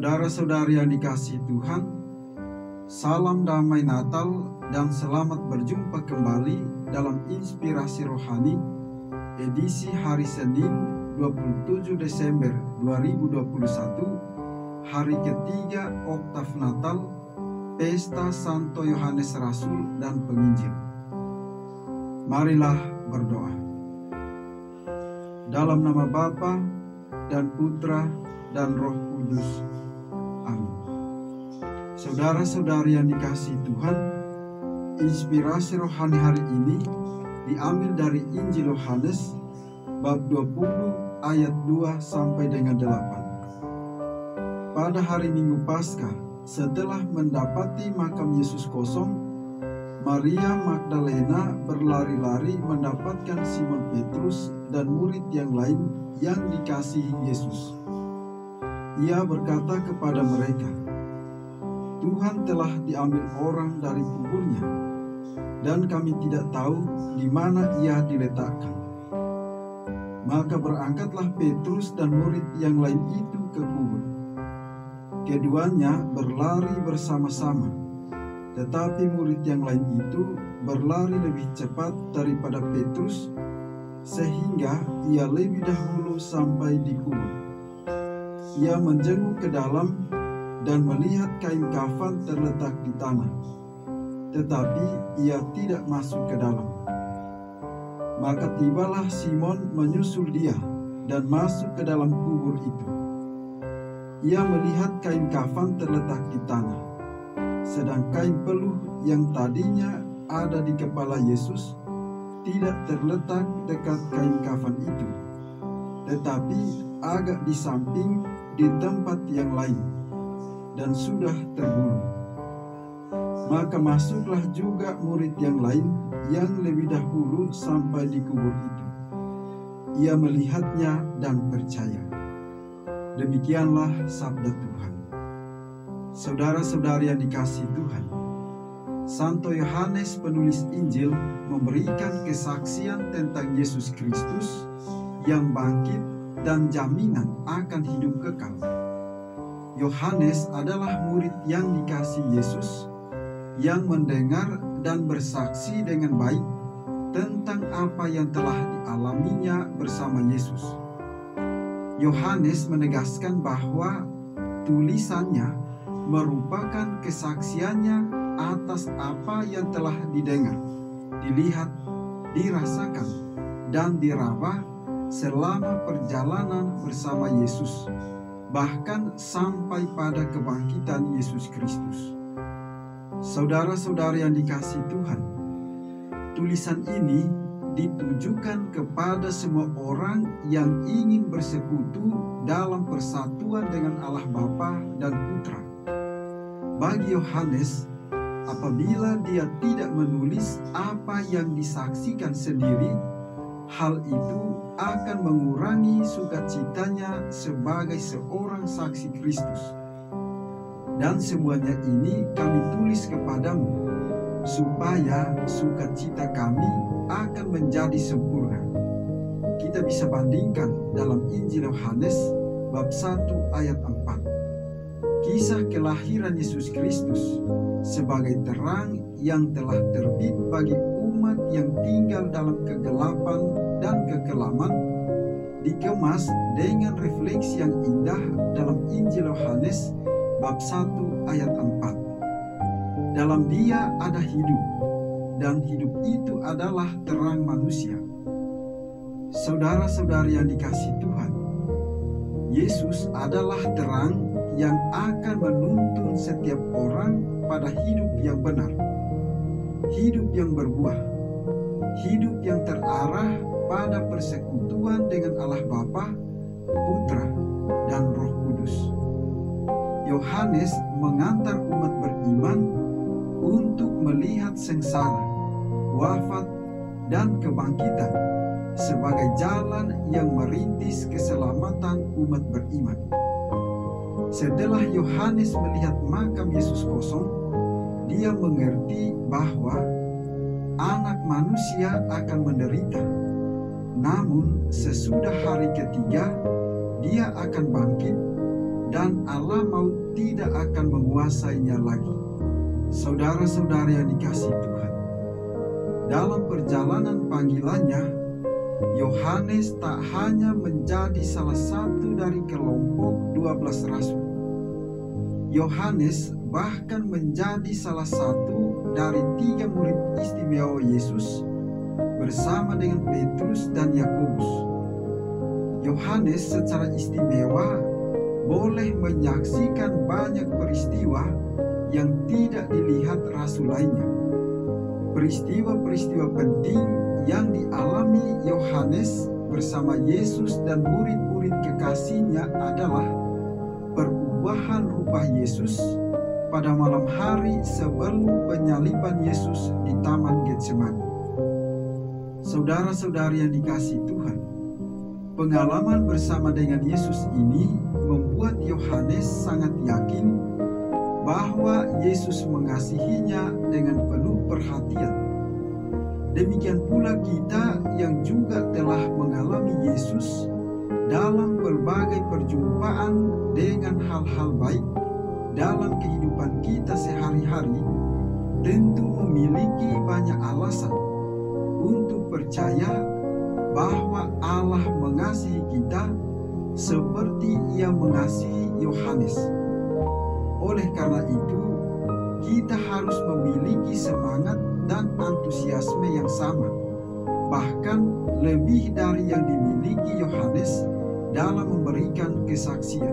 Saudara-saudari yang dikasihi Tuhan, salam damai Natal dan selamat berjumpa kembali dalam Inspirasi Rohani edisi hari Senin 27 Desember 2021, hari ketiga Oktav Natal, Pesta Santo Yohanes Rasul dan Penginjil. Marilah berdoa. Dalam nama Bapa dan Putra dan Roh Kudus. Amin. Saudara-saudari yang dikasihi Tuhan, inspirasi rohani hari ini diambil dari Injil Yohanes bab 20 ayat 2 sampai dengan 8. Pada hari Minggu Paskah, setelah mendapati makam Yesus kosong, Maria Magdalena berlari-lari mendapatkan Simon Petrus dan murid yang lain yang dikasihi Yesus. Ia berkata kepada mereka, "Tuhan telah diambil orang dari kuburnya, dan kami tidak tahu di mana ia diletakkan." Maka berangkatlah Petrus dan murid yang lain itu ke kubur. Keduanya berlari bersama-sama, tetapi murid yang lain itu berlari lebih cepat daripada Petrus, sehingga ia lebih dahulu sampai di kubur. Ia menjenguk ke dalam dan melihat kain kafan terletak di tanah, tetapi ia tidak masuk ke dalam. Maka tibalah Simon menyusul dia dan masuk ke dalam kubur itu. Ia melihat kain kafan terletak di tanah, sedang kain peluh yang tadinya ada di kepala Yesus tidak terletak dekat kain kafan itu, tetapi agak di samping di tempat yang lain, dan sudah tergulung. Maka masuklah juga murid yang lain yang lebih dahulu sampai di kubur itu. Ia melihatnya dan percaya. Demikianlah sabda Tuhan. Saudara-saudari yang dikasihi Tuhan, Santo Yohanes penulis Injil memberikan kesaksian tentang Yesus Kristus yang bangkit dan jaminan akan hidup kekal. Yohanes adalah murid yang dikasihi Yesus, yang mendengar dan bersaksi dengan baik tentang apa yang telah dialaminya bersama Yesus. Yohanes menegaskan bahwa tulisannya merupakan kesaksiannya atas apa yang telah didengar, dilihat, dirasakan, dan diraba selama perjalanan bersama Yesus, bahkan sampai pada kebangkitan Yesus Kristus. Saudara-saudari yang dikasihi Tuhan, tulisan ini ditujukan kepada semua orang yang ingin bersekutu dalam persatuan dengan Allah Bapa dan Putra. Bagi Yohanes, apabila dia tidak menulis apa yang disaksikan sendiri, hal itu akan mengurangi sukacitanya sebagai seorang saksi Kristus. Dan semuanya ini kami tulis kepadamu, supaya sukacita kami akan menjadi sempurna. Kita bisa bandingkan dalam Injil Yohanes bab 1 ayat 4. Kisah kelahiran Yesus Kristus sebagai terang yang telah terbit bagi umat yang tinggal dalam kegelapan dan kekelaman, dikemas dengan refleksi yang indah dalam Injil Yohanes bab 1 ayat 4. Dalam Dia ada hidup, dan hidup itu adalah terang manusia. Saudara-saudari yang dikasihi Tuhan, Yesus adalah terang yang akan menuntun setiap orang pada hidup yang benar, hidup yang berbuah, hidup yang terarah pada persekutuan dengan Allah Bapa, Putra, dan Roh Kudus. Yohanes mengantar umat beriman untuk melihat sengsara, wafat, dan kebangkitan sebagai jalan yang merintis keselamatan umat beriman. Setelah Yohanes melihat makam Yesus kosong, dia mengerti bahwa Anak Manusia akan menderita. Namun sesudah hari ketiga, dia akan bangkit dan alam maut tidak akan menguasainya lagi. Saudara-saudara yang dikasihi Tuhan, dalam perjalanan panggilannya, Yohanes tak hanya menjadi salah satu dari kelompok 12 rasul. Yohanes bahkan menjadi salah satu dari 3 murid istimewa Yesus bersama dengan Petrus dan Yakobus. Yohanes secara istimewa boleh menyaksikan banyak peristiwa yang tidak dilihat rasul lainnya. Peristiwa-peristiwa penting yang dialami Yohanes bersama Yesus dan murid-murid kekasihnya adalah perubahan rupa Yesus pada malam hari sebelum penyaliban Yesus di Taman Getsemani. Saudara-saudari yang dikasihi Tuhan, pengalaman bersama dengan Yesus ini membuat Yohanes sangat yakin bahwa Yesus mengasihinya dengan penuh perhatian. Demikian pula kita yang juga telah mengalami Yesus dalam berbagai perjumpaan dengan hal-hal baik dalam kehidupan kita sehari-hari, tentu memiliki banyak alasan untuk percaya bahwa Allah mengasihi kita seperti Ia mengasihi Yohanes. Oleh karena itu, kita harus memiliki semangat dan antusiasme yang sama, bahkan lebih dari yang dimiliki Yohanes dalam memberikan kesaksian.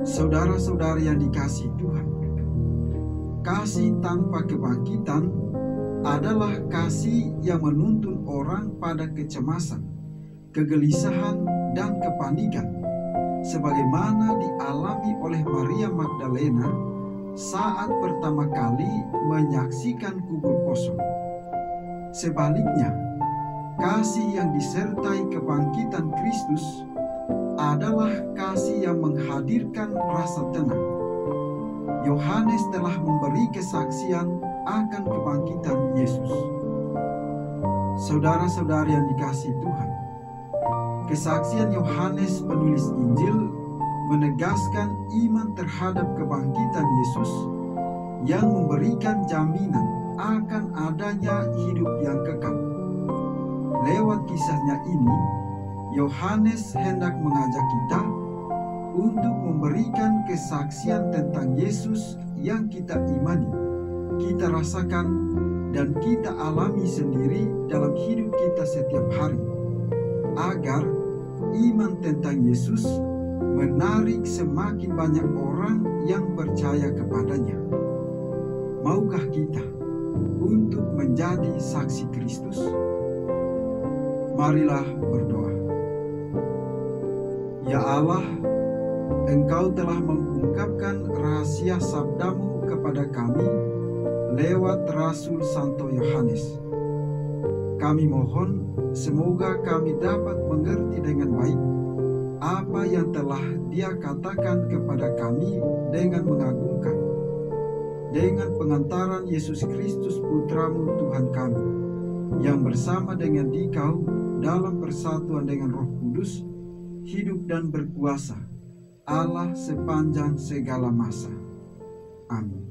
Saudara-saudari yang dikasihi Tuhan, kasih tanpa kebangkitan adalah kasih yang menuntun orang pada kecemasan, kegelisahan, dan kepanikan, sebagaimana dialami oleh Maria Magdalena saat pertama kali menyaksikan kubur kosong. Sebaliknya, kasih yang disertai kebangkitan Kristus adalah kasih yang menghadirkan rasa tenang. Yohanes telah memberi kesaksian akan kebangkitan Yesus. Saudara-saudari yang dikasihi Tuhan, kesaksian Yohanes penulis Injil menegaskan iman terhadap kebangkitan Yesus yang memberikan jaminan akan adanya hidup yang kekal. Lewat kisahnya ini, Yohanes hendak mengajak kita untuk memberikan kesaksian tentang Yesus yang kita imani, kita rasakan, dan kita alami sendiri dalam hidup kita setiap hari, agar iman tentang Yesus menarik semakin banyak orang yang percaya kepadanya. Maukah kita untuk menjadi saksi Kristus? Marilah berdoa. Ya Allah, Engkau telah mengungkapkan rahasia sabdamu kepada kami lewat Rasul Santo Yohanes. Kami mohon semoga kami dapat mengerti dengan baik apa yang telah Dia katakan kepada kami dengan mengagumkan, dengan pengantaran Yesus Kristus Putramu Tuhan kami, yang bersama dengan Dikau dalam persatuan dengan Roh Kudus, hidup dan berkuasa, Allah sepanjang segala masa. Amin.